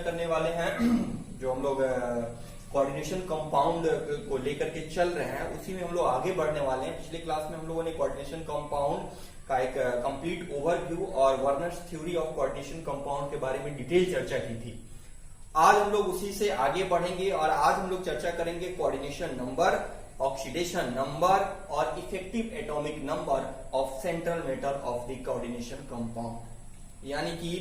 करने वाले हैं जो हम लोग कोऑर्डिनेशन कंपाउंड को लेकर के चल रहे हैं, उसी में हम लोग आगे बढ़ने वाले हैं। पिछले क्लास में हम लोगों ने कोऑर्डिनेशन कंपाउंड का एक कंप्लीट ओवरव्यू और Werner's theory of coordination compound के बारे में डिटेल चर्चा की थी। आज हम लोग उसी से आगे बढ़ेंगे और आज हम लोग चर्चा करेंगे कोऑर्डिनेशन नंबर, ऑक्सीडेशन नंबर और effective atomic number of central metal of the coordination compound, यानी कि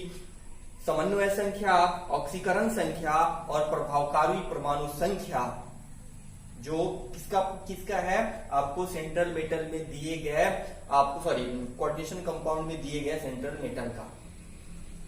समन्वय संख्या, ऑक्सीकरण संख्या और प्रभावकारी परमाणु संख्या जो किसका है, आपको सेंट्रल मेटल में दिए गए, आपको कोऑर्डिनेशन कंपाउंड में दिए गए सेंट्रल मेटल का।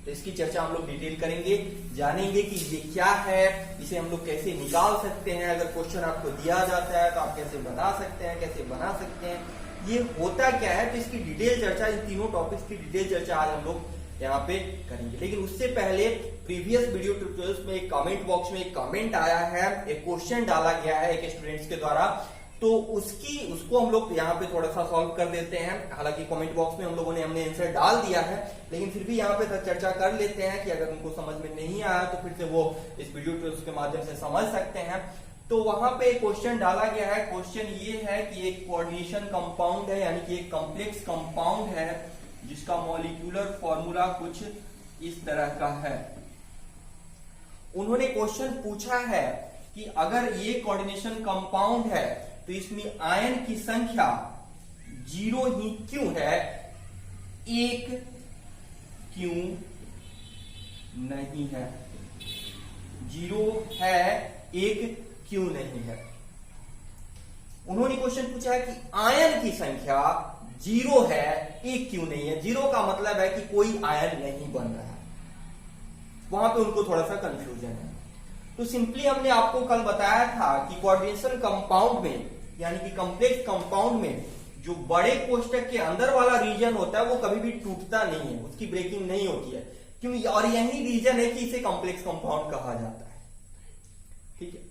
तो इसकी चर्चा हम लोग डिटेल करेंगे, जानेंगे कि ये क्या है, इसे हम लोग कैसे निकाल सकते हैं, अगर क्वेश्चन आपको दिया जाता है तो आप कैसे बना सकते हैं, कैसे बना सकते हैं, ये होता क्या है। तो इसकी डिटेल चर्चा, इन तीनों टॉपिक्स की डिटेल चर्चा आज हम लोग यहाँ पे करेंगे। लेकिन उससे पहले प्रीवियस वीडियो ट्यूटोरियल्स में एक कमेंट बॉक्स में एक कमेंट आया है, एक क्वेश्चन डाला गया है एक स्टूडेंट्स के द्वारा, तो उसको हम लोग यहाँ पे थोड़ा सा सॉल्व कर देते हैं। हालांकि कमेंट बॉक्स में हमने आंसर डाल दिया है, लेकिन फिर भी यहाँ पे चर्चा कर लेते हैं कि अगर उनको समझ में नहीं आया तो फिर से वो इस वीडियो ट्यूटोरियल्स के माध्यम से समझ सकते हैं। तो वहां पे एक क्वेश्चन डाला गया है। क्वेश्चन ये है कि एक कोऑर्डिनेशन कंपाउंड है, यानी कि एक कॉम्प्लेक्स कंपाउंड है जिसका मॉलिक्यूलर फॉर्मूला कुछ इस तरह का है। उन्होंने क्वेश्चन पूछा है कि अगर ये कोऑर्डिनेशन कंपाउंड है तो इसमें आयन की संख्या 0 ही क्यों है, 1 क्यों नहीं है, 0 है 1 क्यों नहीं है। उन्होंने क्वेश्चन पूछा है कि आयन की संख्या 0 है, 1 क्यों नहीं है। 0 का मतलब है कि कोई आयन नहीं बन रहा है, वहां पे उनको थोड़ा सा कंफ्यूजन है। तो सिंपली हमने आपको कल बताया था कि कोऑर्डिनेशन कंपाउंड में, यानी कि कॉम्प्लेक्स कंपाउंड में जो बड़े कोष्टक के अंदर वाला रीजन होता है वो कभी भी टूटता नहीं है, उसकी ब्रेकिंग नहीं होती है, क्योंकि और यही रीजन है कि इसे कॉम्प्लेक्स कंपाउंड कहा जाता है। ठीक है,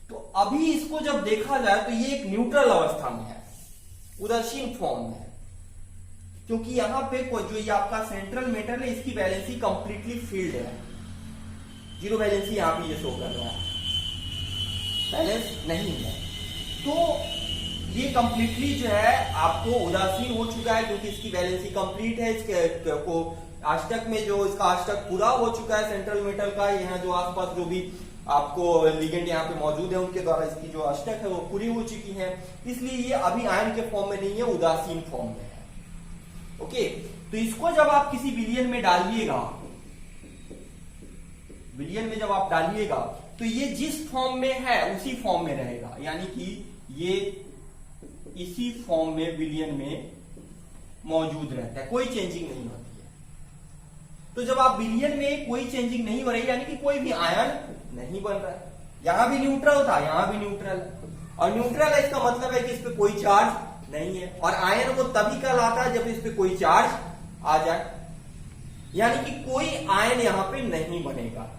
तो अभी इसको जब देखा जाए तो ये एक न्यूट्रल अवस्था में है, उदासीन फॉर्म में है, क्योंकि यहां पे जो ये आपका सेंट्रल मेटल है इसकी वैलेंसी कंप्लीटली फील्ड है, 0 वैलेंसी यहां पे ये शो कर रहा है, बैलेंस नहीं है। तो ये कंप्लीटली जो है आपको उदासीन हो चुका है, क्योंकि इसकी वैलेंसी कंप्लीट है। इसके को अष्टक में जो इसका अष्टक पूरा हो चुका है सेंट्रल मेटल का, यहाँ जो आसपास जो भी आपको लिगेंड यहाँ पे मौजूद है उनके द्वारा इसकी जो अष्टक है वो पूरी हो चुकी है, इसलिए ये अभी आयन के फॉर्म में नहीं है, उदासीन फॉर्म में है। ओके, तो इसको जब आप किसी विलियन में डालिएगा, विलियन में जब आप डालिएगा तो ये जिस फॉर्म में है उसी फॉर्म में रहेगा, यानी कि ये इसी फॉर्म में विलियन में मौजूद रहता है, कोई चेंजिंग नहीं होती है। तो जब आप विलियन में कोई चेंजिंग नहीं हो रही, यानी कि कोई भी आयन नहीं बन रहा है, यहां भी न्यूट्रल था, यहां भी न्यूट्रल, और न्यूट्रल है इसका मतलब है कि इस पे कोई चार्ज नहीं है, और आयन वो तभी कहलाता है जब इस पे कोई चार्ज आ जाए, यानी कि कोई आयन यहां पे नहीं बनेगा।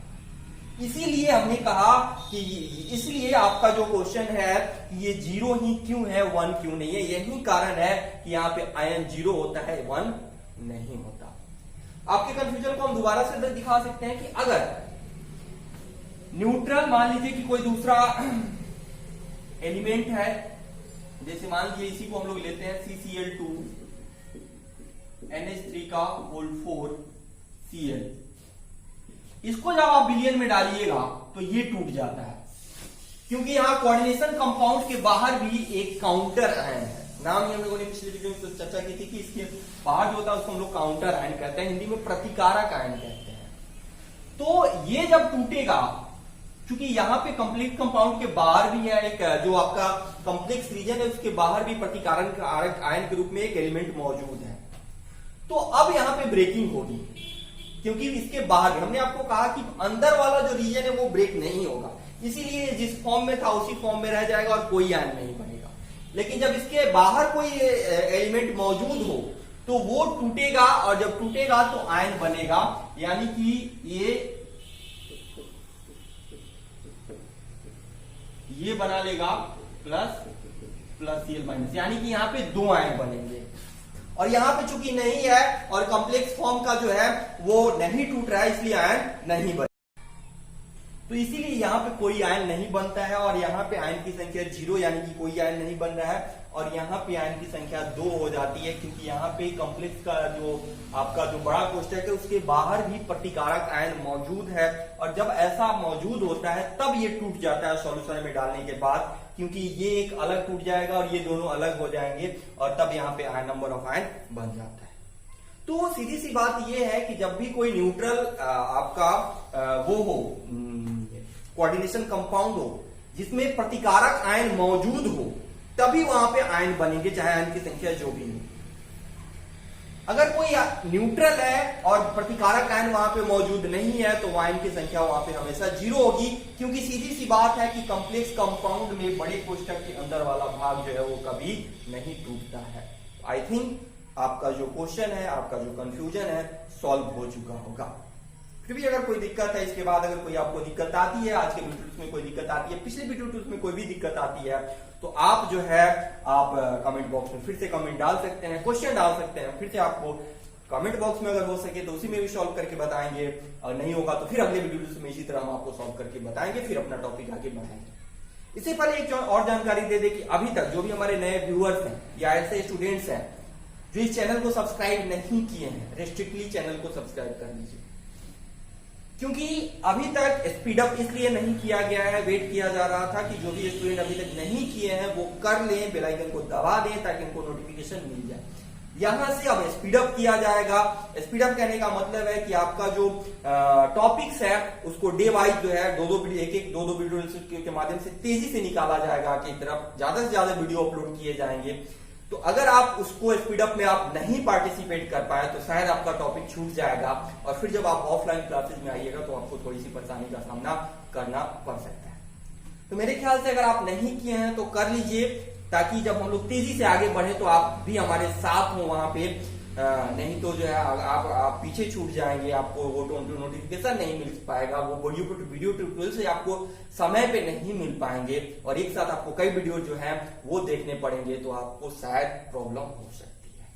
इसीलिए हमने कहा कि इसलिए आपका जो क्वेश्चन है ये 0 ही क्यों है, 1 क्यों नहीं है, यही कारण है कि यहाँ पे आयन 0 होता है, 1 नहीं होता। आपके कंफ्यूजन को हम दोबारा से दिखा सकते हैं कि अगर न्यूट्रल मान लीजिए कि कोई दूसरा एलिमेंट है, जैसे मान लीजिए इसी को हम लोग लेते हैं CCl2 NH3 का होल 4 Cl, इसको जब आप विलियन में डालिएगा तो ये टूट जाता है, क्योंकि यहां कोऑर्डिनेशन कंपाउंड के बाहर भी एक काउंटर आयन है। नाम ही हम लोगों ने पिछले वीडियो में तो चर्चा की थी कि इसके बाहर जो होता है उसको हम लोग काउंटर आयन कहते हैं, हिंदी में प्रतिकारक आयन कहते हैं। तो ये जब टूटेगा, क्योंकि यहाँ पे कंप्लीट कंपाउंड के बाहर भी है एक जो आपका कॉम्प्लेक्स रीजन है, उसके बाहर भी प्रतिकारक आयन के रूप में एक एलिमेंट मौजूद है, तो अब यहाँ पे ब्रेकिंग होगी, क्योंकि इसके बाहर हमने आपको कहा कि अंदर वाला जो रीजन है वो ब्रेक नहीं होगा, इसीलिए जिस फॉर्म में था उसी फॉर्म में रह जाएगा और कोई आयन नहीं बनेगा। लेकिन जब इसके बाहर कोई एलिमेंट मौजूद हो तो वो टूटेगा, और जब टूटेगा तो आयन बनेगा, यानी कि ये बना लेगा प्लस प्लस Cl माइनस, यानी कि यहाँ पे 2 आयन बनेंगे। और यहां पे चूंकि नहीं है और कॉम्प्लेक्स फॉर्म का जो है वो नहीं टूट रहा है, इसलिए आयन नहीं बने। तो इसीलिए यहाँ पे कोई आयन नहीं बनता है और यहाँ पे आयन की संख्या 0 यानी कि कोई आयन नहीं बन रहा है और यहाँ पे आयन की संख्या 2 हो जाती है, क्योंकि यहाँ पे कॉम्प्लेक्स का जो आपका जो बड़ा कोष्टक है उसके बाहर भी प्रतिकारक आयन मौजूद है और जब ऐसा मौजूद होता है तब ये टूट जाता है सॉल्यूशन में डालने के बाद, क्योंकि ये एक अलग टूट जाएगा और ये दोनों अलग हो जाएंगे और तब यहाँ पे आयन नंबर ऑफ आयन बन जाता है। तो सीधी सी बात ये है कि जब भी कोई न्यूट्रल आपका वो हो कोऑर्डिनेशन कंपाउंड हो जिसमें प्रतिकारक आयन मौजूद हो तभी वहां पे आयन बनेंगे, चाहे आयन की संख्या जो भी हो। अगर कोई न्यूट्रल है और प्रतिकारक आयन वहां पे मौजूद नहीं है तो आयन की संख्या वहां पे हमेशा 0 होगी, क्योंकि सीधी सी बात है कि कॉम्प्लेक्स कंपाउंड में बड़े कोष्टक के अंदर वाला भाग जो है वो कभी नहीं टूटता है। आई थिंक आपका जो क्वेश्चन है, आपका जो कंफ्यूजन है, सॉल्व हो चुका होगा। फिर भी अगर कोई दिक्कत है इसके बाद, अगर कोई आपको दिक्कत आती है, आज के वीडियोस में कोई दिक्कत आती है, पिछले वीडियोस में कोई भी दिक्कत आती है, तो आप जो है आप कमेंट बॉक्स में फिर से कमेंट डाल सकते हैं, क्वेश्चन डाल सकते हैं। फिर से आपको कमेंट बॉक्स में अगर हो सके तो उसी में भी सॉल्व करके बताएंगे, और नहीं होगा तो फिर अगले वीडियोस में इसी तरह हम आपको सॉल्व करके बताएंगे, फिर अपना टॉपिक आगे बढ़ाएंगे। इससे पहले एक और जानकारी दे दे कि अभी तक जो भी हमारे नए व्यूअर्स हैं या ऐसे स्टूडेंट्स हैं जो इस चैनल को सब्सक्राइब नहीं किए हैं, रेस्ट्रिक्टली चैनल को सब्सक्राइब कर लीजिए, क्योंकि अभी तक स्पीड अप इसलिए नहीं किया गया है, वेट किया जा रहा था कि जो भी स्टूडेंट अभी तक नहीं किए हैं वो कर लें, बेल आइकन को दबा दें ताकि उनको नोटिफिकेशन मिल जाए। यहां से अब स्पीड अप किया जाएगा। स्पीड अप कहने का मतलब है कि आपका जो टॉपिक्स है उसको डे वाइज जो है दो दो वीडियो के माध्यम से तेजी से निकाला जाएगा की तरफ, ज्यादा से ज्यादा वीडियो अपलोड किए जाएंगे। तो अगर आप उसको स्पीड अप में आप नहीं पार्टिसिपेट कर पाए तो शायद आपका टॉपिक छूट जाएगा और फिर जब आप ऑफलाइन क्लासेस में आइएगा तो आपको थोड़ी सी परेशानी का सामना करना पड़ सकता है। तो मेरे ख्याल से अगर आप नहीं किए हैं तो कर लीजिए, ताकि जब हम लोग तेजी से आगे बढ़े तो आप भी हमारे साथ हो वहां पे, नहीं तो जो है आप पीछे छूट जाएंगे, आपको वो नोटिफिकेशन नहीं मिल पाएगा, वो वीडियो ट्यूटोरियल से आपको समय पे नहीं मिल पाएंगे और एक साथ आपको कई वीडियो जो है वो देखने पड़ेंगे, तो आपको शायद प्रॉब्लम हो सकती है।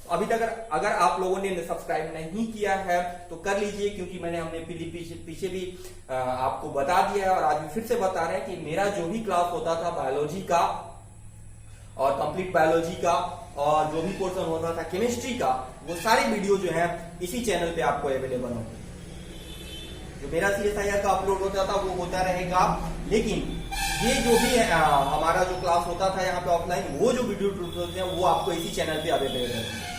अभी तक अगर आप लोगों ने सब्सक्राइब नहीं किया है तो कर लीजिए, क्योंकि हमने पीछे भी आपको बता दिया है और आज भी फिर से बता रहे हैं कि मेरा जो भी क्लास होता था बायोलॉजी का और कंप्लीट बायोलॉजी का और जो भी पोर्शन होता था केमिस्ट्री का, वो सारे वीडियो जो है इसी चैनल पे आपको अवेलेबल होंगे। जो मेरा CSIR का अपलोड होता था वो होता रहेगा, लेकिन ये जो भी है हमारा जो क्लास होता था यहाँ पे ऑफलाइन, वो जो वीडियो ट्यूटोरियल है वो आपको इसी चैनल पे अवेलेबल है।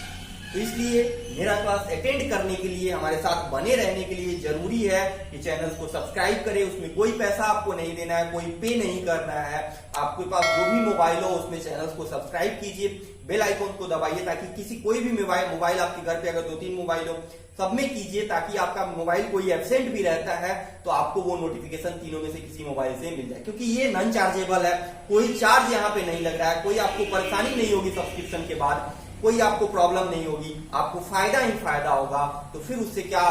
तो इसलिए मेरा क्लास अटेंड करने के लिए, हमारे साथ बने रहने के लिए जरूरी है कि चैनल को सब्सक्राइब करें। उसमें कोई पैसा आपको नहीं देना है, कोई पे नहीं करना है। आपके पास जो भी मोबाइल हो उसमें चैनल को सब्सक्राइब कीजिए, बेल आइकन को दबाइए, ताकि कोई भी मोबाइल आपके घर पे अगर 2-3 मोबाइल हो सब में कीजिए, ताकि आपका मोबाइल कोई एब्सेंट भी रहता है तो आपको वो नोटिफिकेशन तीनों में से किसी मोबाइल से मिल जाए, क्योंकि ये नॉन चार्जेबल है, कोई चार्ज यहाँ पे नहीं लग रहा है, कोई आपको परेशानी नहीं होगी सब्सक्रिप्शन के बाद, कोई आपको प्रॉब्लम नहीं होगी, आपको फायदा ही फायदा होगा। तो फिर उससे क्या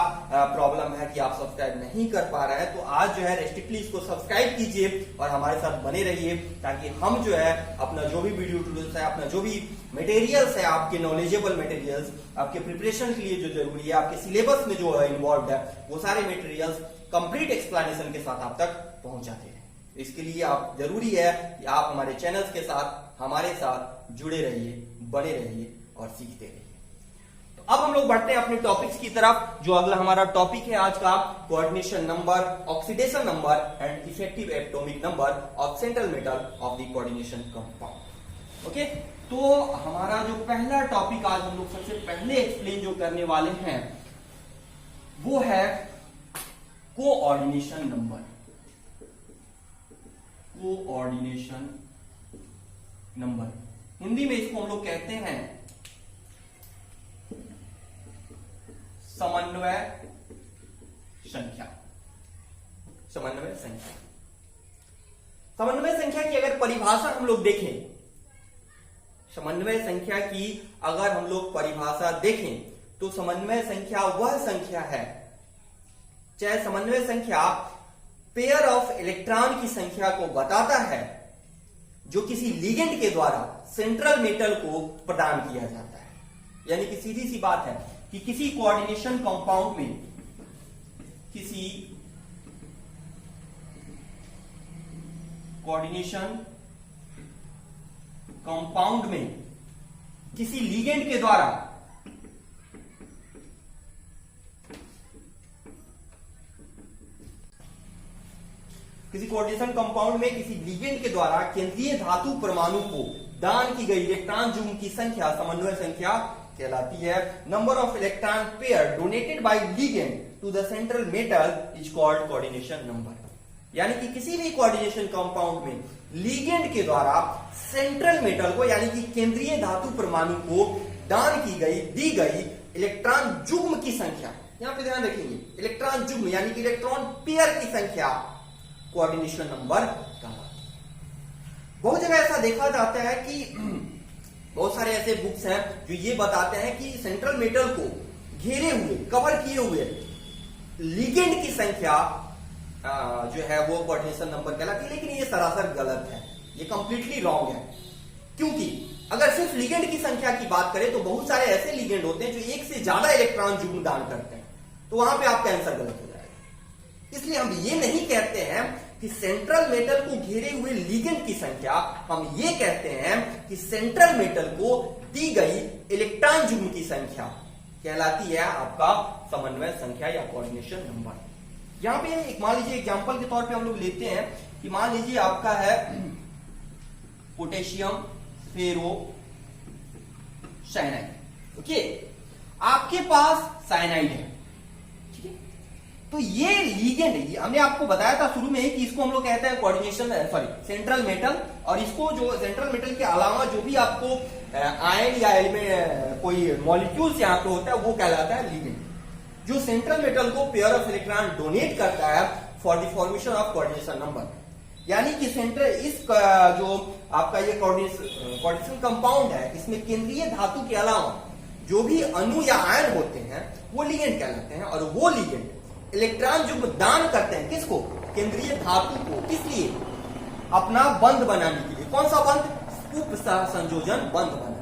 प्रॉब्लम है कि आप सब्सक्राइब नहीं कर पा रहे हैं। तो आज जो है रेस्ट्रिक्टली इसको सब्सक्राइब कीजिए और हमारे साथ बने रहिए, ताकि हम जो है अपना जो भी वीडियो ट्यूटोरियल्स है, अपना जो भी मटेरियल्स है, आपके नॉलेजेबल मटेरियल्स, आपके प्रिपरेशन के लिए जो जरूरी है, आपके सिलेबस में जो इन्वॉल्व है, वो सारे मटेरियल्स कंप्लीट एक्सप्लेनेशन के साथ आप तक पहुंचाते हैं। इसके लिए आप जरूरी है कि आप हमारे चैनल्स के साथ, हमारे साथ जुड़े रहिए, बने रहिए और सीखते रहिए। तो अब हम लोग बढ़ते हैं अपने टॉपिक्स की तरफ। जो अगला हमारा टॉपिक है आज का, coordination number, oxidation number and effective atomic number of central metal of the coordination compound. Okay, तो हमारा जो पहला टॉपिक आज हम लोग सबसे पहले एक्सप्लेन जो करने वाले हैं वो है coordination number. Coordination number, Hindi में इसको हम लोग कहते हैं समन्वय संख्या। समन्वय संख्या, समन्वय संख्या की अगर परिभाषा हम लोग देखें, समन्वय संख्या की अगर हम लोग परिभाषा देखें तो समन्वय संख्या वह संख्या है, चाहे समन्वय संख्या पेयर ऑफ इलेक्ट्रॉन की संख्या को बताता है जो किसी लिगेंड के द्वारा सेंट्रल मेटल को प्रदान किया जाता है। यानी कि सीधी सी बात है कि किसी कोऑर्डिनेशन कंपाउंड में, किसी कोऑर्डिनेशन कंपाउंड में किसी लिगेंड के द्वारा किसी लिगेंड के द्वारा केंद्रीय धातु परमाणु को दान की गई इलेक्ट्रॉन युग्म की संख्या समन्वय संख्या कहलाती है। Number of electron pair donated by ligand to the central metal is called coordination number. यानी कि किसी भी कोऑर्डिनेशन कंपाउंड में लिगेंड के द्वारा सेंट्रल मेटल को यानी कि केंद्रीय धातु परमाणु को दान की गई दी गई इलेक्ट्रॉन युग्म की संख्या, यहां पे ध्यान रखेंगे इलेक्ट्रॉन युग्म यानी कि इलेक्ट्रॉन पेयर की संख्या कोऑर्डिनेशन नंबर कहलाती है। बहुत जगह ऐसा देखा जाता है कि बहुत सारे ऐसे बुक्स हैं जो ये बताते हैं कि सेंट्रल मेटल को घेरे हुए कवर किए हुए लिगेंड की संख्या जो है वो कोऑर्डिनेशन नंबर कहलाती है, लेकिन ये सरासर गलत है, ये कंप्लीटली रॉन्ग है। क्योंकि अगर सिर्फ लिगेंड की संख्या की बात करें तो बहुत सारे ऐसे लिगेंड होते हैं जो एक से ज्यादा इलेक्ट्रॉन युग्म दान करते हैं, तो वहां पे आपका आंसर गलत हो जाएगा। इसलिए हम ये नहीं कहते हैं कि सेंट्रल मेटल को घेरे हुए लिगेंड की संख्या, हम ये कहते हैं कि सेंट्रल मेटल को दी गई इलेक्ट्रॉन युग्म की संख्या कहलाती है आपका समन्वय संख्या या कोऑर्डिनेशन नंबर। यहां पे एक मान लीजिए एग्जांपल के तौर पे हम लोग लेते हैं कि मान लीजिए आपका है पोटेशियम फेरो साइनाइड। ओके, आपके पास साइनाइड है, ठीक है, तो ये लिगेंड है। हमने आपको बताया था शुरू में ही कि इसको हम लोग कहते हैं कोऑर्डिनेशन सेंट्रल मेटल, और इसको जो सेंट्रल मेटल के अलावा जो भी आपको आयन या एलिमेंट कोई मॉलिक्यूल्स यहाँ पे होता है वो कहलाता है लिगेंड। जो सेंट्रल मेटल को पेयर ऑफ इलेक्ट्रॉन डोनेट करता है for the formation of coordination number, यानी कि सेंट्रल इस जो आपका ये कोऑर्डिनेशन कंपाउंड है इसमें केंद्रीय धातु के अलावा जो भी अणु या आयन होते हैं वो लिगेंड कहलाते हैं, और वो लिगेंड इलेक्ट्रॉन युग्म दान करते हैं किसको, केंद्रीय धातु को, किस लिए, अपना बंध बनाने के लिए। कौन सा बंध, उप संयोजन बंध बनाने।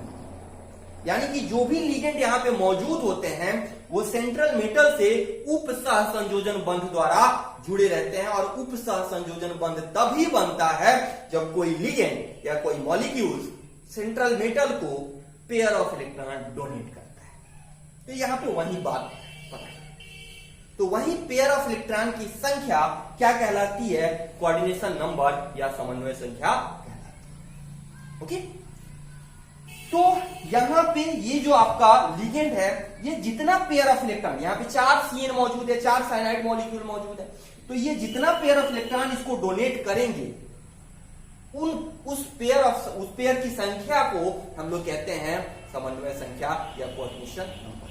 यानी कि जो भी लिगेंड यहाँ पे मौजूद होते हैं वो सेंट्रल मेटल से उप संयोजन बंध द्वारा जुड़े रहते हैं, और उप संयोजन बंध तभी बनता है जब कोई लिगेंड या कोई मॉलिक्यूल सेंट्रल मेटल को पेयर ऑफ इलेक्ट्रॉन डोनेट करता है। तो यहाँ पे वही बात पता है, तो वही पेयर ऑफ इलेक्ट्रॉन की संख्या क्या कहलाती है, कोऑर्डिनेशन नंबर या समन्वय संख्या कहलाती है। ओके, तो यहां पे ये जो आपका लिगेंड है ये जितना पेयर ऑफ इलेक्ट्रॉन, यहाँ पे 4 CN मौजूद है, 4 साइनाइड मॉलिक्यूल मौजूद है, तो ये जितना पेयर ऑफ इलेक्ट्रॉन इसको डोनेट करेंगे उस पेयर की संख्या को हम लोग कहते हैं समन्वय संख्या या कोऑर्डिनेशन नंबर।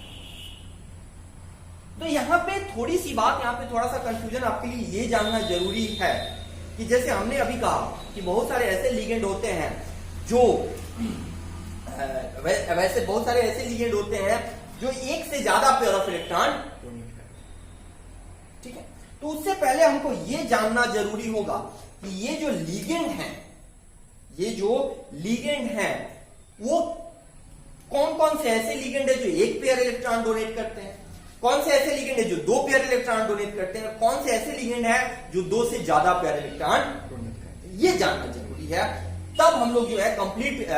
तो यहां पे थोड़ी सी बात, यहां पे थोड़ा सा कंफ्यूजन आपके लिए ये जानना जरूरी है कि जैसे हमने अभी कहा कि बहुत सारे ऐसे लिगेंड होते हैं जो वैसे बहुत सारे ऐसे लिगेंड होते हैं जो एक से ज्यादा पेयर ऑफ इलेक्ट्रॉन डोनेट करते हैं, ठीक है। तो उससे पहले हमको ये जानना जरूरी होगा कि ये जो लिगेंड है वो कौन कौन से ऐसे लिगेंड है जो एक पेयर इलेक्ट्रॉन डोनेट करते हैं, कौन से ऐसे लिगेंड है जो 2 पेयर इलेक्ट्रॉन डोनेट करते हैं, कौन से ऐसे लिगेंड है जो 2 से ज्यादा पेयर इलेक्ट्रॉन डोनेट करते हैं, ये जानना जरूरी है। तब हम लोग जो है कंप्लीट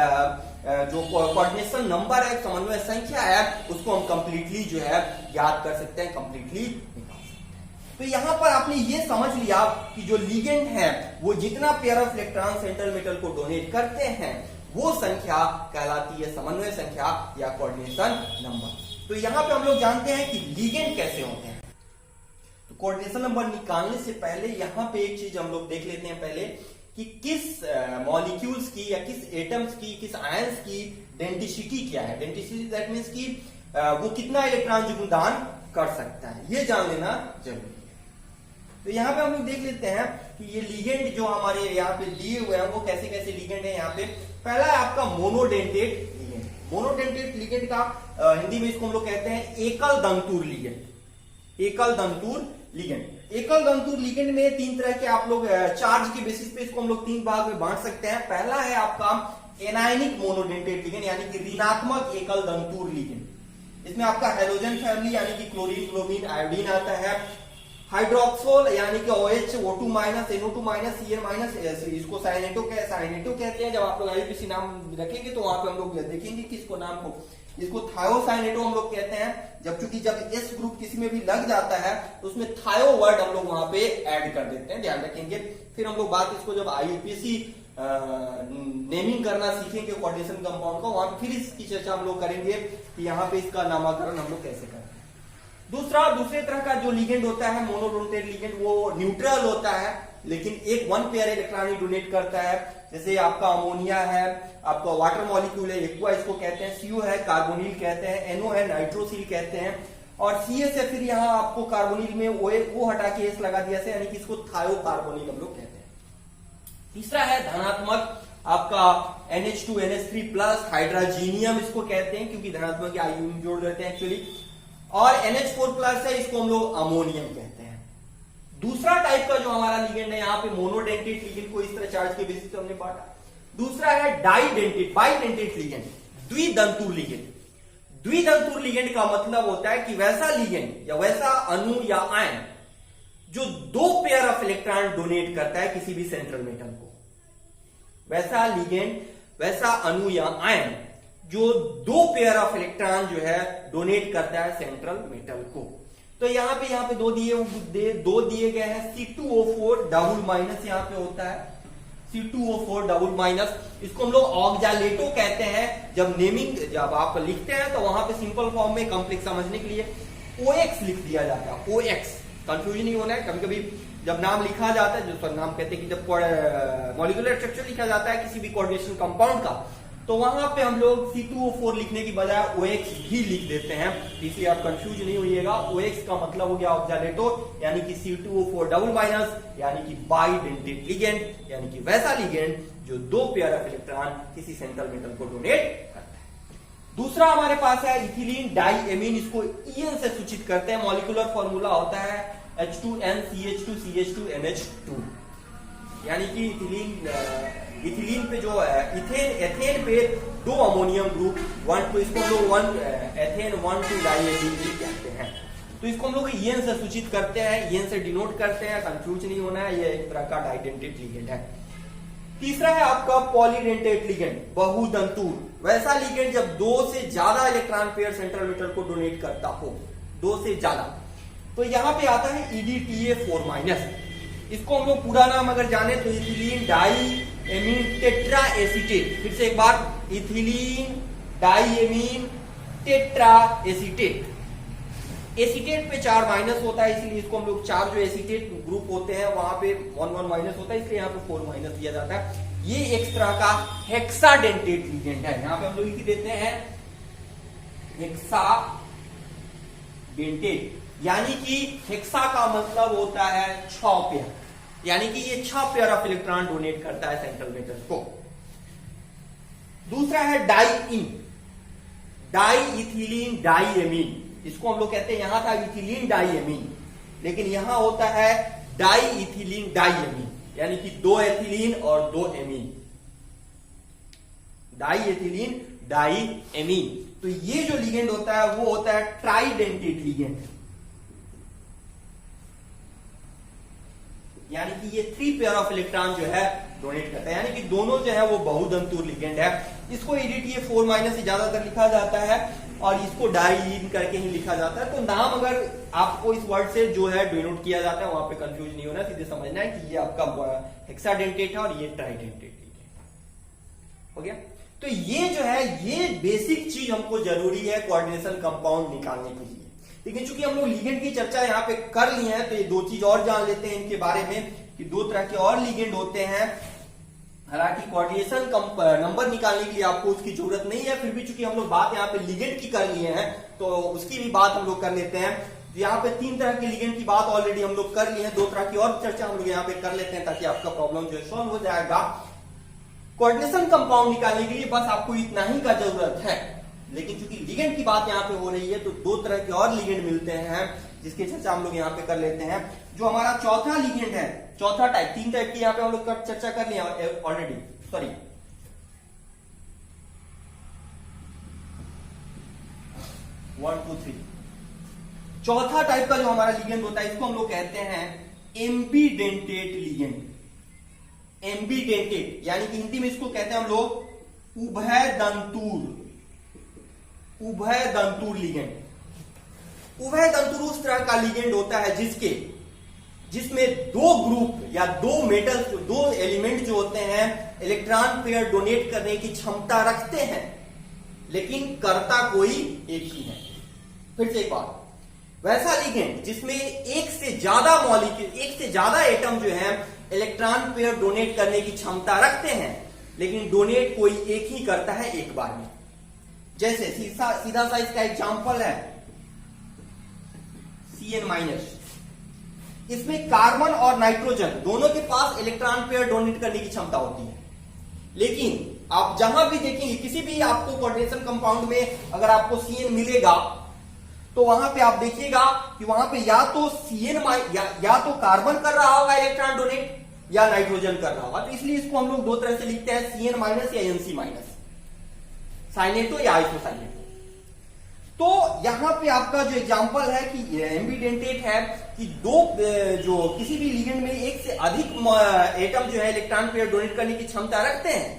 जो कोऑर्डिनेशन नंबर है, समन्वय संख्या है, उसको हम कंप्लीटली जो है याद कर सकते हैं, कंप्लीटली निकाल सकते हैं। तो यहां पर आपने ये समझ लिया कि जो लिगेंड है वो जितना pair of electron central metal को डोनेट करते हैं वो संख्या कहलाती है समन्वय संख्या या कोऑर्डिनेशन नंबर। तो यहां पे हम लोग जानते हैं कि लिगेंड कैसे होते हैं। तो कोऑर्डिनेशन नंबर निकालने से पहले यहां पे एक चीज हम लोग देख लेते हैं पहले कि किस मॉलिक्यूल्स की या किस एटम्स की, किस आयंस की डेंसिटी क्या है। डेंसिटी दैट मींस कि वो कितना इलेक्ट्रॉन युग्म दान कर सकता है, ये जान लेना जरूरी है। तो यहाँ पे हम लोग देख लेते हैं कि ये लिगेंड जो हमारे यहाँ पे दिए हुए हैं वो कैसे कैसे लिगेंड है। यहाँ पे पहला है आपका मोनोडेंटेट लिगेंड। मोनोडेंटेट लिगेंड का हिंदी में इसको हम लोग कहते हैं एकल दंतुर लिगेंड। एकल दंतुर लिगेंड, एकल दंतुर लिगेंड में 3 तरह के आप लोग चार्ज के बेसिस पे इसको हम लोग 3 भाग में बांट सकते हैं। पहला है आपका एनायनिक मोनोडेंटेट लिगेंड यानी कि ऋणात्मक एकल दंतुर लिगेंड। इसमें आपका हैलोजन फैमिली यानी कि क्लोरीन, ब्रोमीन, आयोडीन आता है। हाइड्रोक्सोल यानी कि OH O2 minus NO2 minus Cl minus, इसको साइनेटो कहते हैं। जब आप लोग आईपीसी नाम रखेंगे तो वहां पे हम लोग देखेंगे कि इसको नाम को, इसको थायोसाइनेटो हम लोग कहते हैं। जब एस ग्रुप किसी में भी लग जाता है तो उसमें थायो वर्ड हम लोग वहां पे ऐड कर देते हैं, ध्यान रखेंगे। फिर हम लोग बात इसको जब आईपीसी नेमिंग करना सीखेंगे कोऑर्डिनेशन कंपाउंड का, वहां पे फिर इसकी चर्चा हम लोग करेंगे कि यहाँ पे इसका नामकरण हम लोग कैसे करें। दूसरे तरह का जो लिगेंड होता है मोनोडोनेटेड लिगेंड, वो न्यूट्रल होता है लेकिन एक वन पेयर इलेक्ट्रॉन ही डोनेट करता है। जैसे आपका अमोनिया है, आपका वाटर मॉलिक्यूल है, एक्वा इसको कहते हैं, CO है कार्बोनिल कहते हैं, NO है नाइट्रोसिल कहते हैं, और CS है फिर यहाँ आपको कार्बोनिल में वो हटा के एस लगा दिया, यानी कि इसको थायोकार्बोनिल हम लोग कहते हैं। तीसरा है धनात्मक आपका NH2 NH3 प्लस, हाइड्रोजीनियम इसको कहते हैं क्योंकि धनात्मक आयन जोड़ देते हैं एक्चुअली, और NH4 प्लस है, इसको हम लोग अमोनियम कहते हैं। दूसरा टाइप का जो हमारा लिगेंड है यहाँ पे मोनोडेंटेट लिगेंड को इस तरह चार्ज के बेसिस पे हमने बांटा। दूसरा है बाइडेंटेट लिगेंड, द्विदंतुर लिगेंड। द्विदंतुर लिगेंड का मतलब होता है कि वैसा लिगेंड या वैसा अणु या आयन जो 2 पेयर ऑफ इलेक्ट्रॉन डोनेट करता है किसी भी सेंट्रल मेटल को, वैसा लिगेंड, वैसा अणु या आयन जो 2 पेयर ऑफ इलेक्ट्रॉन जो है डोनेट करता है सेंट्रल मेटल को। तो यहाँ पे दो दिए गए हैं। C2O4 डबल माइनस यहाँ पे होता है, C2O4 डबल माइनस, इसको हम लोग ऑक्जालेटो कहते हैं। जब आप लिखते हैं तो वहां पे सिंपल फॉर्म में कॉम्प्लेक्स समझने के लिए OX लिख दिया जाता है, OX, कंफ्यूजन नहीं होना है। कभी कभी जब नाम लिखा जाता है, जो नाम कहते हैं कि जब मॉलिक्यूलर स्ट्रक्चर लिखा जाता है किसी भी कोऑर्डिनेशन कंपाउंड का, तो वहां पे हम लोग C2O4 लिखने की बजाय OX ही लिख देते हैं, इसलिए आप कंफ्यूज नहीं होइएगा। OX का मतलब हो गया ऑक्जालेटो, यानी कि C2O4 डबल माइनस, यानी कि बाइडेंटेट लिगेंड, यानी कि वैसा लिगेंड जो 2 पेयर ऑफ इलेक्ट्रॉन किसी सेंट्रल मेटल को डोनेट करता है। दूसरा हमारे पास है इथिलीन डाइएमीन, इसको EN से सूचित करते हैं। मॉलिक्यूलर फॉर्मूला होता है H2NCH2CH2NH2, यानी कि इथिलीन पे जो है एथेन पे 2 अमोनियम ग्रुप 1 2, इसको हम लोग एथेन 1 2 डाइएमीन कहते हैं। तो इसको हम लोग EN से सूचित करते हैं, EN से डिनोट करते हैं, कंफ्यूज नहीं होना है, ये एक तरह का डाइडेंटेट लिगेंड है। तीसरा है आपका पॉलीडेंटेट लिगेंड, बहुदंतुर, वैसा लिगेंड जब 2 से ज्यादा इलेक्ट्रॉन पेयर सेंट्रल मेटल को डोनेट करता हो, 2 से ज्यादा। तो यहाँ पे आता है EDTA4 माइनस, इसको हम लोग पूरा नाम अगर जाने तो इथिलीन डाइएमीन टेट्रा एसीटेट। फिर से एक बार, ethylene diamine tetra acetate. Acetate पे 4 माइनस होता है, इसलिए इसको हम लोग 4 जो एसीटेट ग्रुप होते हैं वहां पे 1 माइनस होता है, इसलिए यहाँ पे 4 माइनस दिया जाता है। ये एक तरह का हेक्साडेंटेट लिगेंड है, यहाँ पे हम लोग लिख देते हैं हेक्साडेंटेट, यानी कि हेक्सा का मतलब होता है 6 पेयर, यानी कि ये 6 पेयर ऑफ इलेक्ट्रॉन डोनेट करता है सेंट्रल मेटल को। दूसरा है डाइइथिलीन डाइएमीन, इसको हम लोग कहते हैं, यहां था इथिलीन डाइएमीन लेकिन यहां होता है डाइइथिलीन डाइएमीन, यानी कि 2 एथिलीन और 2 एमीन, डाइइथिलीन डाइएमीन। तो ये जो लिगेंड होता है वो होता है ट्राइडेंटेट लिगेंड, यानी कि ये 3 पेयर ऑफ इलेक्ट्रॉन जो है डोनेट करता है, यानी कि दोनों जो है वो बहुदंतुर लिगेंड है। इसको EDTA4 माइनस से ज्यादातर लिखा जाता है और इसको डाइइन करके ही लिखा जाता है। तो नाम अगर आपको इस वर्ड से जो है डिनोट किया जाता है वहां पे कंफ्यूज नहीं होना, सीधे समझना है कि ये आपका हेक्साडेंटेट है और ये ट्राइडेंटेट लिगेंड हो गया। तो ये जो है ये बेसिक चीज हमको जरूरी है कोऑर्डिनेशन कंपाउंड निकालने के लिए। लेकिन चूंकि हम लोग लिगेंड की चर्चा यहाँ पे कर ली है तो ये 2 चीज और जान लेते हैं इनके बारे में कि 2 तरह के और लिगेंड होते हैं। हालांकि कोऑर्डिनेशन नंबर निकालने के लिए आपको उसकी जरूरत नहीं है, फिर भी चूंकि हम लोग बात यहाँ पे लिगेंड की कर लिए हैं तो उसकी भी बात हम लोग कर लेते हैं। यहाँ पे 3 तरह के लिगेंड की बात ऑलरेडी हम लोग कर ली है, 2 तरह की और चर्चा हम लोग यहाँ पे कर लेते हैं ताकि आपका प्रॉब्लम जो है सॉल्व हो जाएगा। कोऑर्डिनेशन कंपाउंड निकालने के लिए बस आपको इतना ही का जरूरत है, लेकिन चूंकि लिगेंड की बात यहाँ पे हो रही है तो 2 तरह के और लिगेंड मिलते हैं जिसकी चर्चा हम लोग यहाँ पे कर लेते हैं। जो हमारा चौथा लिगेंड है, चौथा टाइप, 3 टाइप की यहाँ पे हम लोग चर्चा कर लिया ऑलरेडी, सॉरी 1 2 3। चौथा टाइप का जो हमारा लिगेंड होता है इसको हम लोग कहते हैं एम्बीडेंटेट लिगेंड। एम्बीडेंटेट यानी कि हिंदी में इसको कहते हैं हम लोग उभय दंतुर लिगेंड। उभय दंतुर उस तरह का लिगेंड होता है जिसमें दो ग्रुप या दो मेटल, दो एलिमेंट जो होते हैं इलेक्ट्रॉन पेयर डोनेट करने की क्षमता रखते हैं, लेकिन करता कोई एक ही है। फिर से एक बार, वैसा लिगेंड जिसमें एक से ज्यादा मॉलिक्यूल, एक से ज्यादा एटम जो है इलेक्ट्रॉन पेयर डोनेट करने की क्षमता रखते हैं, लेकिन डोनेट कोई एक ही करता है एक बार में। जैसे सीधा सा इसका एग्जांपल है Cn-। इसमें कार्बन और नाइट्रोजन दोनों के पास इलेक्ट्रॉन पेयर डोनेट करने की क्षमता होती है, लेकिन आप जहां भी देखेंगे किसी भी आपको कोऑर्डिनेशन कंपाउंड में अगर आपको Cn मिलेगा तो वहां पे आप देखिएगा कि वहां पे या तो Cn या तो कार्बन कर रहा होगा इलेक्ट्रॉन डोनेट या नाइट्रोजन कर रहा होगा। तो इसलिए इसको हम लोग दो तरह से लिखते हैं, Cn- या Nc-, साइनेटो या आइसोसाइनेटो। तो यहां पे आपका जो एग्जांपल है कि एम्बीडेंटेट है कि दो जो किसी भी लिगेंड में एक से अधिक एटम जो है इलेक्ट्रॉन पेयर डोनेट करने की क्षमता रखते हैं,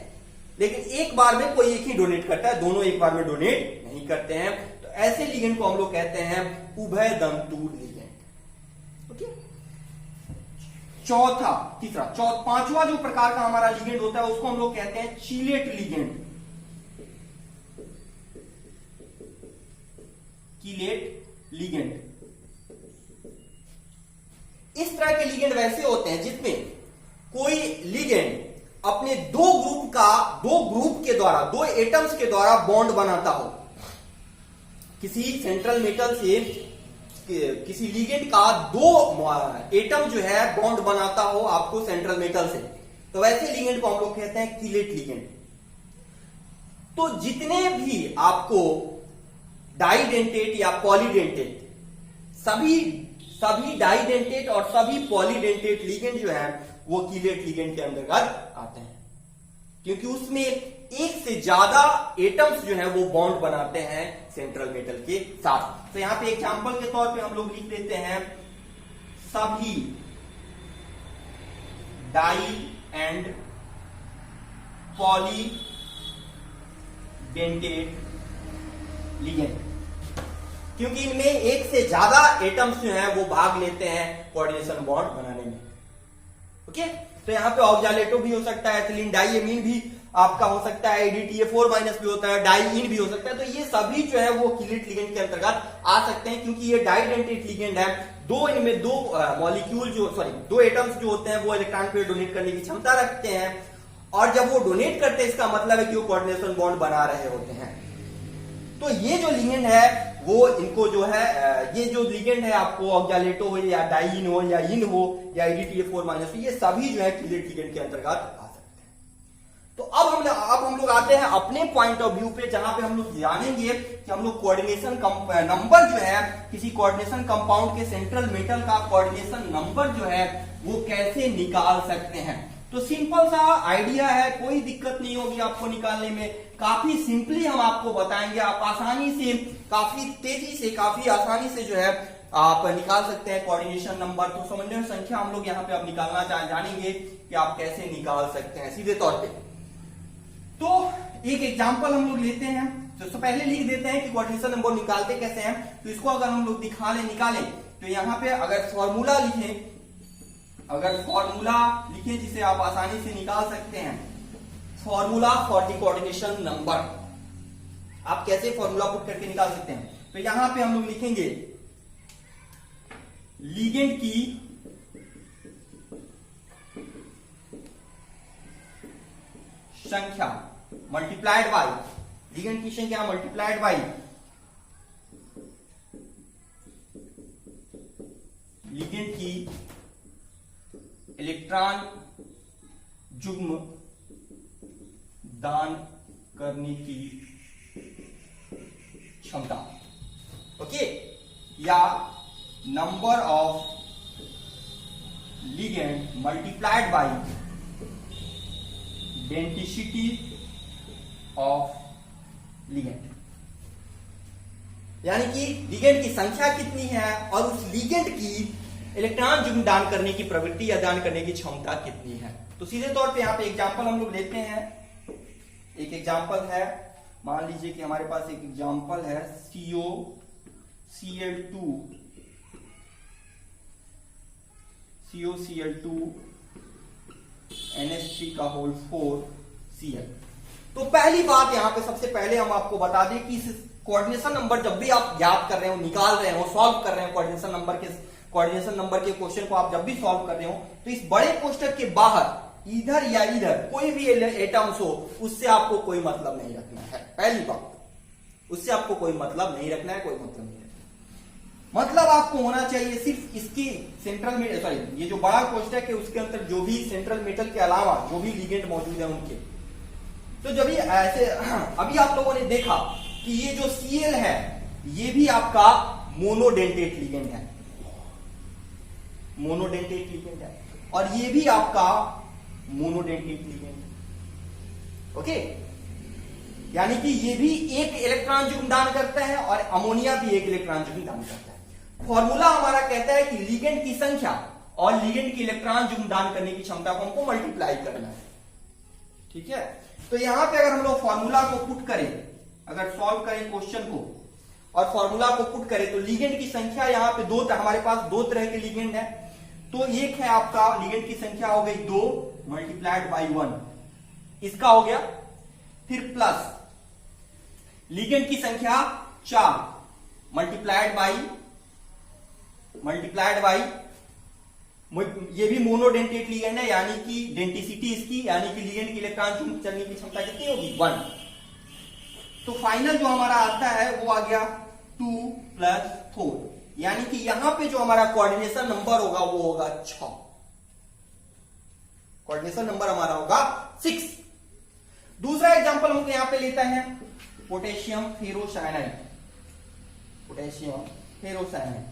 लेकिन एक बार में कोई एक ही डोनेट करता है, दोनों एक बार में डोनेट नहीं करते हैं। तो ऐसे लिगेंड को हम लोग कहते हैं उभय दंतुर लिगेंड। ओके, पांचवा जो प्रकार का हमारा लिगेंड होता है उसको हम लोग कहते हैं चीलेट लिगेंड। कीलेट लिगेंड, इस तरह के लिगेंड वैसे होते हैं जिसमें कोई लिगेंड अपने दो ग्रुप के द्वारा, दो एटम्स के द्वारा बॉन्ड बनाता हो। किसी सेंट्रल मेटल से किसी लिगेंड का दो एटम जो है बॉन्ड बनाता हो आपको सेंट्रल मेटल से, तो वैसे लिगेंड को हम लोग कहते हैं कीलेट लिगेंड। तो जितने भी आपको डाइडेंटेट या पॉलीडेंटेट, सभी डाइडेंटेट और सभी पॉलीडेंटेट लिगेंड जो है वो कीलेट लिगेंड के अंतर्गत आते हैं, क्योंकि उसमें एक से ज्यादा एटम्स जो है वो बॉन्ड बनाते हैं सेंट्रल मेटल के साथ। तो यहां पे एग्जांपल के तौर पे हम लोग लिख देते हैं सभी डाई एंड पॉलीडेंटेट लिगेंड, क्योंकि इनमें एक से ज्यादा एटम्स जो हैं वो भाग लेते हैं कोऑर्डिनेशन बॉन्ड बनाने में। ओके, तो यहां पे ऑक्जालेटो भी हो सकता है, एथिलीन डाइएमीन भी आपका हो सकता है, ADTA4- भी होता है, डाइईन भी हो सकता है। तो ये सभी जो है वो कीलेट लिगेंड के अंतर्गत आ सकते हैं, क्योंकि ये डाइडेंटेट लिगेंड है। इनमें दो मॉलिक्यूल दो एटम्स जो होते हैं वो इलेक्ट्रॉन पेयर डोनेट करने की क्षमता रखते हैं, और जब वो डोनेट करते हैं इसका मतलब है कि वो कोऑर्डिनेशन बॉन्ड बना रहे होते हैं। तो ये जो लिगेंड है वो इनको जो है, ये जो लिगेंड है आपको ऑक्जालेटो हो या डाइईन हो या इन हो या ADTA4- ये सभी जो है कीलेट लिगेंड के अंतर्गत आ सकते हैं। तो अब हम लोग आते हैं अपने पॉइंट ऑफ व्यू पे, जहां पे हम लोग जानेंगे कि हम लोग कोऑर्डिनेशन नंबर जो है किसी कोऑर्डिनेशन कंपाउंड के सेंट्रल मेटल का कोऑर्डिनेशन नंबर जो है वो कैसे निकाल सकते हैं। तो सिंपल सा आइडिया है, कोई दिक्कत नहीं होगी आपको निकालने में, काफी सिंपली हम आपको बताएंगे। आप आसानी से, काफी तेजी से, काफी आसानी से जो है आप निकाल सकते हैं कोऑर्डिनेशन नंबर। तो समन्वय संख्या हम लोग यहाँ पे अब निकालना जानेंगे कि आप कैसे निकाल सकते हैं सीधे तौर पे। तो एक एग्जांपल हम लोग लेते हैं, तो पहले लिख देते हैं कि कोऑर्डिनेशन नंबर निकालते कैसे हैं। तो इसको अगर हम लोग निकालें तो यहाँ पे अगर फॉर्मूला लिखें जिसे आप आसानी से निकाल सकते हैं, formula for the coordination number, आप कैसे फॉर्मूला पुट करके निकाल सकते हैं। तो यहां पे हम लोग लिखेंगे लिगेंड की संख्या मल्टीप्लाइड बाय, लिगेंड की संख्या मल्टीप्लाइड बाय लिगेंड की इलेक्ट्रॉन युग्म दान करने की क्षमता। ओके, या number of ligand multiplied by density of ligand. यानी कि लिगेंड की संख्या कितनी है और उस लिगेंड की इलेक्ट्रॉन युग्म दान करने की प्रवृत्ति या दान करने की क्षमता कितनी है। तो सीधे तौर पे यहाँ पे एग्जांपल हम लोग लेते हैं। एक एग्जांपल है, मान लीजिए कि हमारे पास एक एग्जांपल है COCl2 NH3 का होल 4Cl। तो पहली बात यहां पे सबसे पहले हम आपको बता दें कि इस कोऑर्डिनेशन नंबर जब भी आप याद कर रहे हो, निकाल रहे हो, सॉल्व कर रहे हो, कोऑर्डिनेशन नंबर के क्वेश्चन को आप जब भी सॉल्व कर रहे हो तो इस बड़े कोष्ठक के बाहर इधर या इधर कोई भी एटम्स हो उससे आपको कोई मतलब नहीं रखना है। पहली बात, उससे आपको कोई मतलब नहीं रखना है, कोई मतलब नहीं रखना। मतलब आपको होना चाहिए सिर्फ इसकी सेंट्रल मेटल, सॉरी ये जो बड़ा कोष्ठक है उसके अंदर जो भी सेंट्रल मेटल के अलावा जो भी लिगेंड मौजूद है उनके। तो जब ये ऐसे अभी आप लोगों ने देखा कि ये जो Cl है ये भी आपका मोनोडेंटेट लिगेंड है, मोनोडेंटेट लिगेंड है, और ये भी आपका मोनोडेंटेट लिगेंड है। ओके, यानी कि ये भी एक इलेक्ट्रॉन युग्म दान करता है और अमोनिया भी एक इलेक्ट्रॉन युग्म दान करता है। फॉर्मूला हमारा कहता है कि लिगेंड की संख्या और लिगेंड की इलेक्ट्रॉन युग्म दान करने की क्षमता को हमको मल्टीप्लाई करना है। ठीक है, तो यहां पे अगर हम लोग फॉर्मूला को पुट करें, अगर सॉल्व करें क्वेश्चन को और फॉर्मूला को पुट करें तो लिगेंड की संख्या यहां पे दो, हमारे पास दो तरह के लिगेंड है। तो एक है आपका लिगेंड की संख्या हो गई 2 मल्टीप्लाइड बाई 1, इसका हो गया। फिर प्लस लिगेंड की संख्या 4 मल्टीप्लाइड बाई ये भी मोनोडेंटेट लिगेंड है, यानी कि डेंटिसिटी इसकी, यानी कि लिगेंड की इलेक्ट्रॉन युग्म चलने की क्षमता कितनी होगी 1। तो फाइनल जो हमारा आता है वो आ गया 2 + 4, यानी कि यहां पे जो हमारा कोऑर्डिनेशन नंबर होगा वो होगा 6, कोऑर्डिनेशन नंबर हमारा होगा 6। दूसरा एग्जांपल हम यहां पे लेते हैं potassium ferrocyanide, potassium ferrocyanide.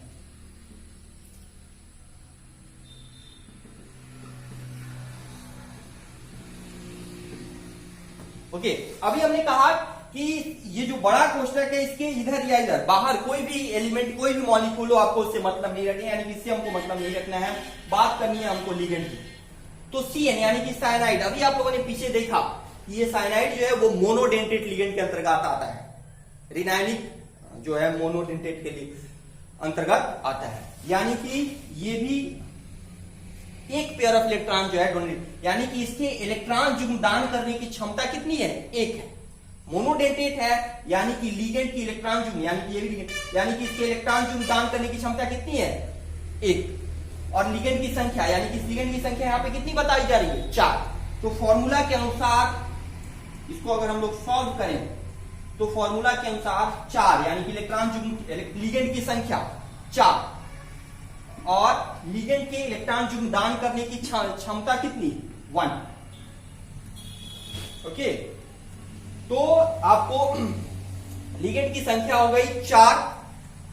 Okay, अभी हमने कहा कि ये जो बड़ा कोष्ठक है इसके इधर या इधर बाहर कोई भी एलिमेंट, कोई भी मॉलिक्यूल हो, आपको उससे मतलब नहीं रखना है, यानी कि इससे हमको मतलब नहीं रखना है, बात करनी है हमको लिगेंड की। तो Cn यानी कि साइनाइड, अभी आप लोगों ने पीछे देखा ये साइनाइड जो है वो मोनोडेंटेट लिगेंड के अंतर्गत आता है, रिनाइनिक जो है मोनोडेंटेट के लिए अंतर्गत आता है, यानी कि ये भी एक पेयर ऑफ इलेक्ट्रॉन जो है डोनेट, यानी कि इसके इलेक्ट्रॉन युग्म दान करने की क्षमता कितनी है, एक है। मोनोडेंटेट है यानी कि लिगेंड की इलेक्ट्रॉन युग्म, यानी कि ये भी लिगेंड, यानी कि इसके इलेक्ट्रॉन युग्म दान करने की क्षमता कितनी है, एक। और लिगेंड की संख्या, यानी कि इस लिगेंड की संख्या यहाँ पे कितनी बताई जा रही है, 4। तो फॉर्मूला के अनुसार इसको अगर हम लोग सॉल्व करें तो फॉर्मूला के अनुसार 4, यानी कि इलेक्ट्रॉन युग्म, लिगेंड की संख्या 4 और लिगेंड के इलेक्ट्रॉन युग्म दान करने की क्षमता कितनी, 1। ओके, तो आपको लिगेंड की संख्या हो गई 4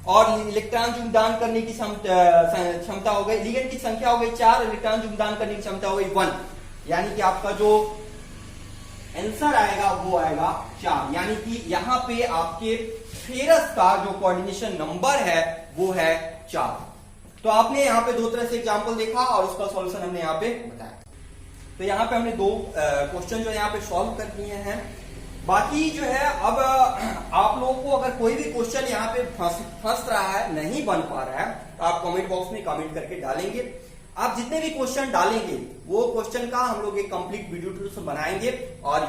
और इलेक्ट्रॉन युग्म दान करने की क्षमता हो गई, लिगेंड की संख्या हो गई 4 और इलेक्ट्रॉन युग्म दान करने की क्षमता हो गई 1, यानी कि आपका जो आंसर आएगा वो आएगा 4, यानी कि यहां पे आपके फेरस का जो कोऑर्डिनेशन नंबर है वो है 4। तो आपने यहाँ पे दो तरह से एग्जांपल देखा और उसका सॉल्यूशन हमने यहाँ पे बताया। तो यहाँ पे हमने दो क्वेश्चन जो यहाँ पे सॉल्व कर दिए हैं। बाकी जो है अब आप लोगों को अगर कोई भी क्वेश्चन यहाँ पे फंस रहा है, नहीं बन पा रहा है, तो आप कमेंट बॉक्स में कमेंट करके डालेंगे। आप जितने भी क्वेश्चन डालेंगे वो क्वेश्चन का हम लोग एक कंप्लीट वीडियो ट्यूटोरियल बनाएंगे और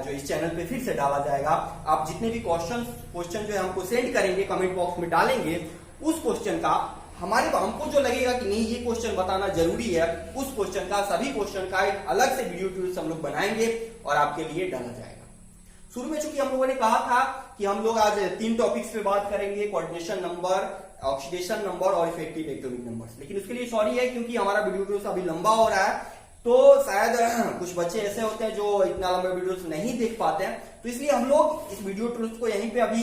जो इस चैनल पे फिर से डाला जाएगा। आप जितने भी क्वेश्चन जो है हमको सेंड करेंगे, कमेंट बॉक्स में डालेंगे, उस क्वेश्चन का हमको जो लगेगा कि नहीं ये क्वेश्चन बताना जरूरी है, उस क्वेश्चन का, सभी क्वेश्चन का एक अलग से वीडियो ट्यूटोरियल हम लोग बनाएंगे और आपके लिए डाला जाएगा। शुरू में चूंकि हम लोगों ने कहा था कि हम लोग आज 3 टॉपिक्स पे बात करेंगे, कोऑर्डिनेशन नंबर, ऑक्सीडेशन नंबर और इफेक्टिव एटॉमिक नंबर्स। लेकिन उसके लिए सॉरी है क्योंकि हमारा वीडियो ट्यूटोरियल अभी लंबा हो रहा है, तो शायद कुछ बच्चे ऐसे होते हैं जो इतना लंबा वीडियो नहीं देख पाते हैं, तो इसलिए हम लोग इस वीडियो ट्यूटोरियल को यहीं पे अभी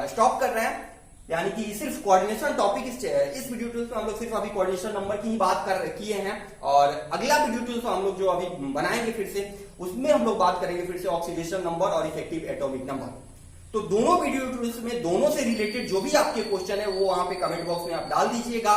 स्टॉप कर रहे हैं। यानी कि सिर्फ कोऑर्डिनेशन टॉपिक इस वीडियो ट्यूटोरियल में हम लोग सिर्फ अभी कोऑर्डिनेशन नंबर की ही बात किए हैं, और अगला वीडियो ट्यूटोरियल हम लोग जो अभी बनाएंगे फिर से, उसमें हम लोग बात करेंगे फिर से ऑक्सीडेशन नंबर और इफेक्टिव एटॉमिक नंबर। तो दोनों वीडियो ट्यूटोरियल्स में दोनों से रिलेटेड जो भी आपके क्वेश्चन है वो वहां पे कमेंट बॉक्स में आप डाल दीजिएगा।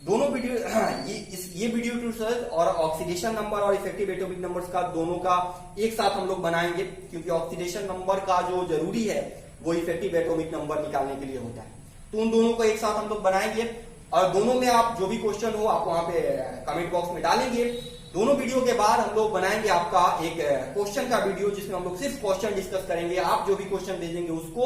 दोनों वीडियो ये वीडियो ट्यूटोरियल और ऑक्सीडेशन नंबर और इफेक्टिव एटॉमिक नंबर्स का दोनों का एक साथ हम लोग बनाएंगे, क्योंकि ऑक्सीडेशन नंबर का जो जरूरी है वो इफेक्टिव एटॉमिक नंबर निकालने के लिए होता है। तो उन दोनों को एक साथ हम लोग बनाएंगे और दोनों में आप जो भी क्वेश्चन हो आप वहां पे कमेंट बॉक्स में डालेंगे। दोनों वीडियो के बाद हम लोग बनाएंगे आपका एक क्वेश्चन का वीडियो, जिसमें हम लोग सिर्फ क्वेश्चन डिस्कस करेंगे। आप जो भी क्वेश्चन भेजेंगे उसको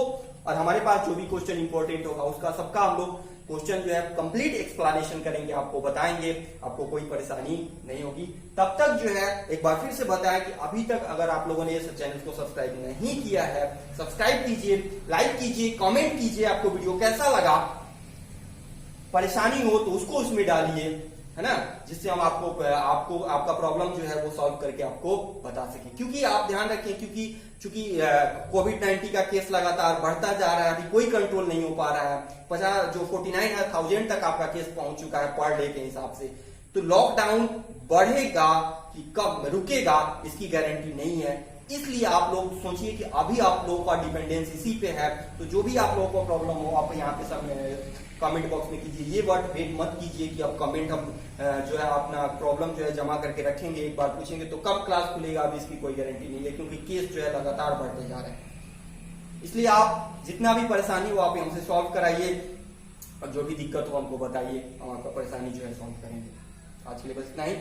और हमारे पास जो भी क्वेश्चन इंपॉर्टेंट होगा उसका सबका हम लोग क्वेश्चन जो है कंप्लीट एक्सप्लेनेशन करेंगे, आपको बताएंगे, आपको कोई परेशानी नहीं होगी। तब तक जो है एक बार फिर से बताएं कि अभी तक अगर आप लोगों ने इस चैनल को सब्सक्राइब नहीं किया है, सब्सक्राइब कीजिए, लाइक कीजिए, कमेंट कीजिए, आपको वीडियो कैसा लगा। परेशानी हो तो उसको उसमें डालिए, है ना, जिससे हम आपको आपका प्रॉब्लम जो है वो सॉल्व करके आपको बता सकें। क्योंकि आप ध्यान रखें, क्योंकि कोविड-19 का केस लगातार बढ़ता जा रहा है, अभी कोई कंट्रोल नहीं हो पा रहा है। 49,000 तक आपका केस पहुंच चुका है पर डे के हिसाब से। तो लॉकडाउन बढ़ेगा कि कब रुकेगा इसकी गारंटी नहीं है। इसलिए आप लोग सोचिए कि अभी आप लोगों का डिपेंडेंस इसी पे है। तो जो भी आप लोगों को प्रॉब्लम हो आप यहाँ पे सब कमेंट बॉक्स में कीजिए। ये वर्ड वेट मत कीजिए कि अब कमेंट हम जो है अपना प्रॉब्लम जो है जमा करके रखेंगे, एक बार पूछेंगे तो कब क्लास खुलेगा, अभी इसकी कोई गारंटी नहीं है, क्योंकि केस जो है लगातार बढ़ते जा रहे हैं। इसलिए आप जितना भी परेशानी हो आप हमसे सॉल्व कराइए और जो भी दिक्कत हो हमको बताइए, हम आपका परेशानी जो है सॉल्व करेंगे। आज के लिए बस इतना ही।